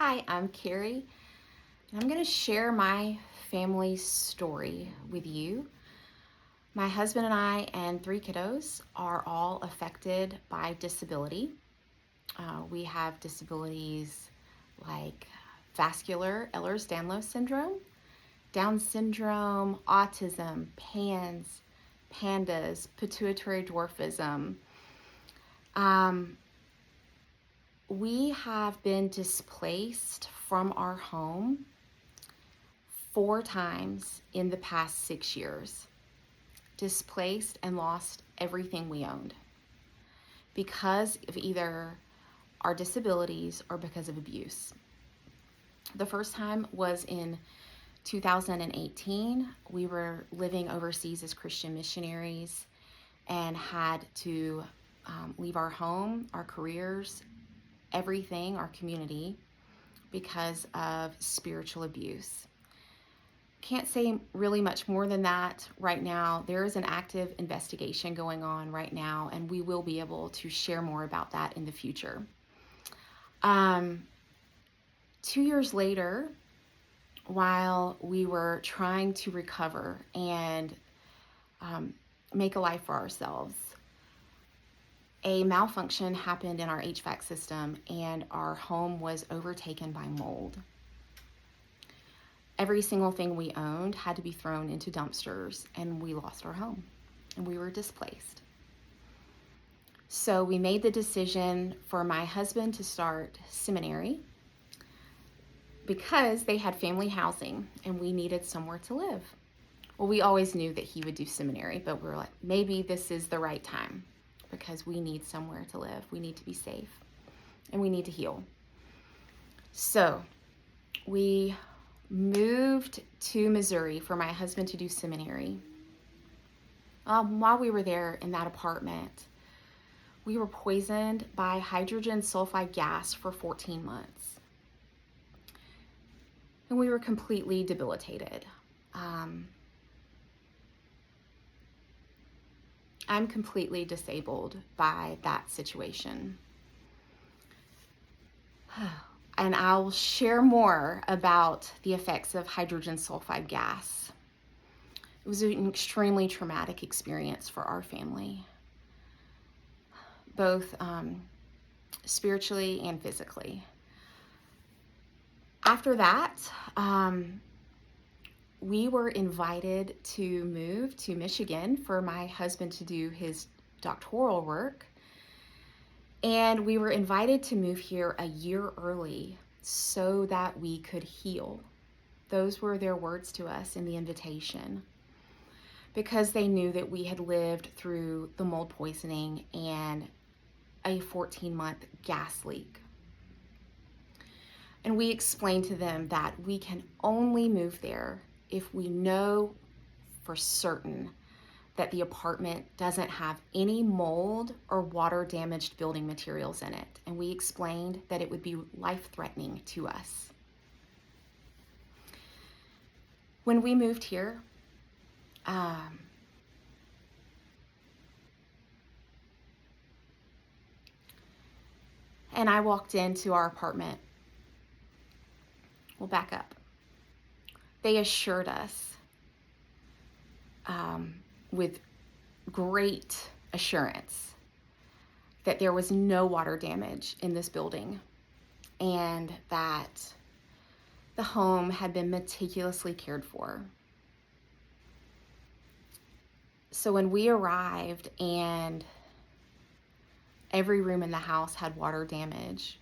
Hi, I'm Carrie, and I'm going to share my family story with you. My husband and I and three kiddos are all affected by disability. We have disabilities like vascular Ehlers-Danlos syndrome, Down syndrome, autism, PANDAS, pituitary dwarfism. We have been displaced from our home 4 times in the past 6 years. Displaced and lost everything we owned because of either our disabilities or because of abuse. The first time was in 2018. We were living overseas as Christian missionaries and had to leave our home, our careers, everything, our community, because of spiritual abuse. Can't say really much more than that right now. There is an active investigation going on right now, and we will be able to share more about that in the future. 2 years later, while we were trying to recover and make a life for ourselves, a malfunction happened in our HVAC system and our home was overtaken by mold. Every single thing we owned had to be thrown into dumpsters, and we lost our home and we were displaced. So we made the decision for my husband to start seminary because they had family housing and we needed somewhere to live. Well, we always knew that he would do seminary, but we were like, maybe this is the right time because we need somewhere to live. We need to be safe and we need to heal. So we moved to Missouri for my husband to do seminary. While we were there in that apartment, we were poisoned by hydrogen sulfide gas for 14 months. And we were completely debilitated. I'm completely disabled by that situation. And I'll share more about the effects of hydrogen sulfide gas. It was an extremely traumatic experience for our family, both spiritually and physically. After that, we were invited to move to Michigan for my husband to do his doctoral work. And we were invited to move here a year early so that we could heal. Those were their words to us in the invitation, because they knew that we had lived through the mold poisoning and a 14-month gas leak. And we explained to them that we can only move there if we know for certain that the apartment doesn't have any mold or water damaged building materials in it. And we explained that it would be life-threatening to us. When we moved here, and I walked into our apartment, we'll back up. They assured us with great assurance that there was no water damage in this building and that the home had been meticulously cared for. So when we arrived and every room in the house had water damage,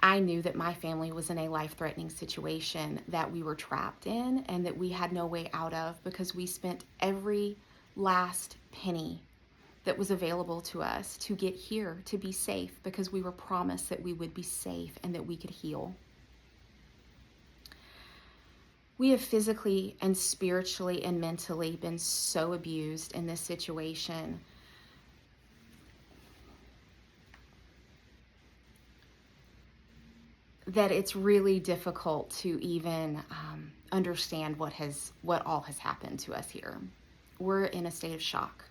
I knew that my family was in a life-threatening situation that we were trapped in and that we had no way out of, because we spent every last penny that was available to us to get here, to be safe, because we were promised that we would be safe and that we could heal. We have physically and spiritually and mentally been so abused in this situation that it's really difficult to even understand what all has happened to us here. We're in a state of shock.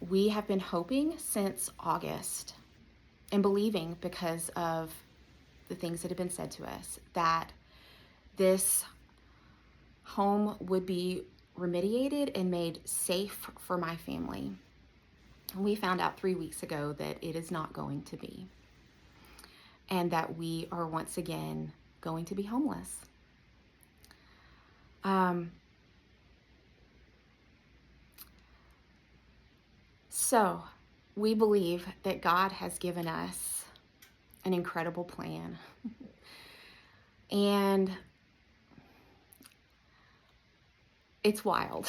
We have been hoping since August and believing, because of the things that have been said to us, that this home would be remediated and made safe for my family. We found out 3 weeks ago that it is not going to be, and that we are once again going to be homeless. So we believe that God has given us an incredible plan. And it's wild.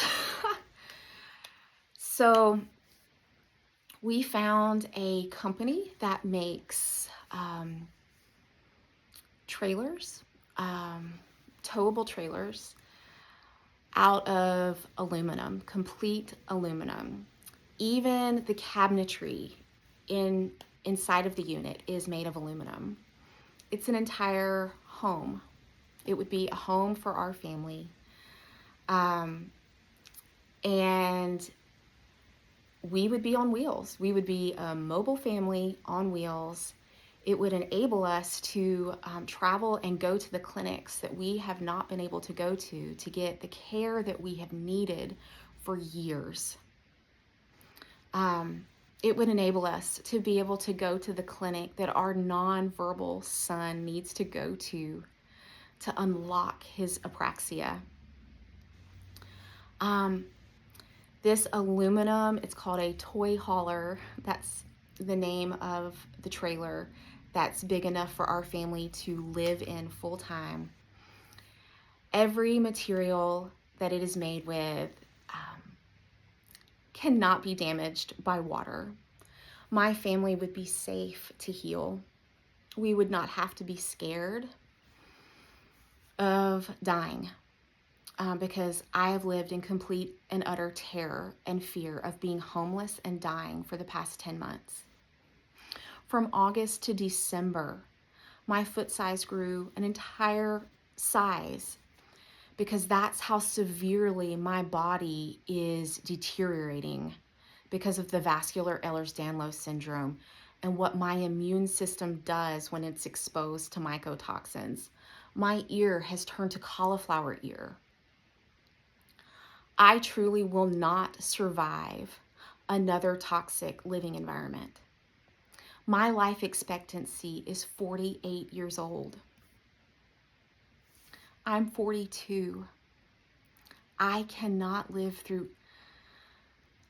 So we found a company that makes trailers, towable trailers out of aluminum, complete aluminum. Even the cabinetry inside of the unit is made of aluminum. It's an entire home. It would be a home for our family. And we would be on wheels. We would be a mobile family on wheels. It would enable us to travel and go to the clinics that we have not been able to go to get the care that we have needed for years. It would enable us to be able to go to the clinic that our nonverbal son needs to go to unlock his apraxia. This aluminum, it's called a toy hauler. That's the name of the trailer that's big enough for our family to live in full time. Every material that it is made with cannot be damaged by water. My family would be safe to heal. We would not have to be scared of dying. Because I have lived in complete and utter terror and fear of being homeless and dying for the past 10 months. From August to December, my foot size grew an entire size, because that's how severely my body is deteriorating because of the vascular Ehlers-Danlos syndrome and what my immune system does when it's exposed to mycotoxins. My ear has turned to cauliflower ear. I truly will not survive another toxic living environment. My life expectancy is 48 years old. I'm 42. I cannot live through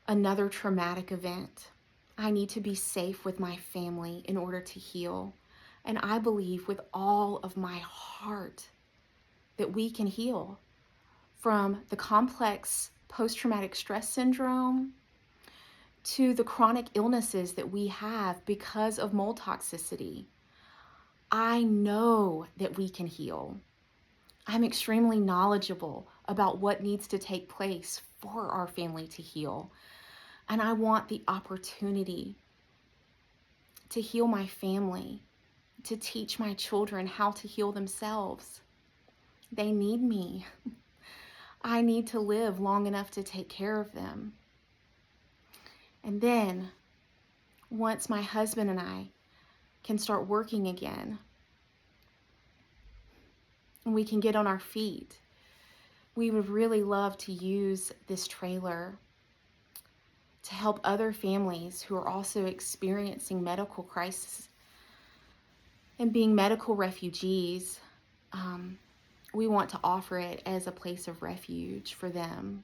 another traumatic event. I need to be safe with my family in order to heal. And I believe with all of my heart that we can heal from the complex post-traumatic stress syndrome to the chronic illnesses that we have because of mold toxicity. I know that we can heal. I'm extremely knowledgeable about what needs to take place for our family to heal. And I want the opportunity to heal my family, to teach my children how to heal themselves. They need me. I need to live long enough to take care of them. And then, once my husband and I can start working again, and we can get on our feet, we would really love to use this trailer to help other families who are also experiencing medical crisis and being medical refugees. We want to offer it as a place of refuge for them,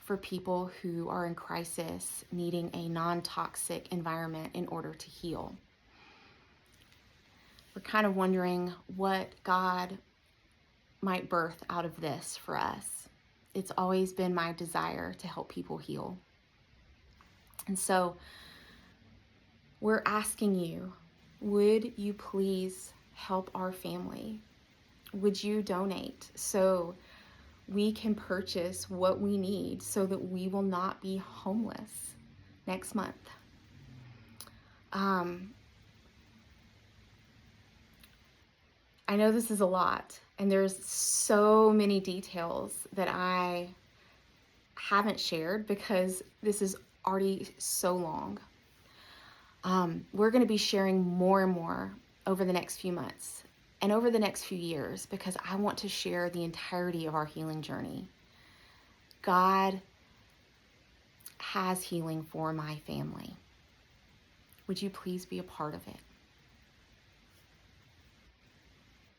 for people who are in crisis, needing a non-toxic environment in order to heal. We're kind of wondering what God might birth out of this for us. It's always been my desire to help people heal. And so we're asking you, would you please help our family? Would you donate so we can purchase what we need so that we will not be homeless next month? I know this is a lot, and there's so many details that I haven't shared because this is already so long. We're going to be sharing more and more over the next few months and over the next few years, because I want to share the entirety of our healing journey. God has healing for my family. Would you please be a part of it?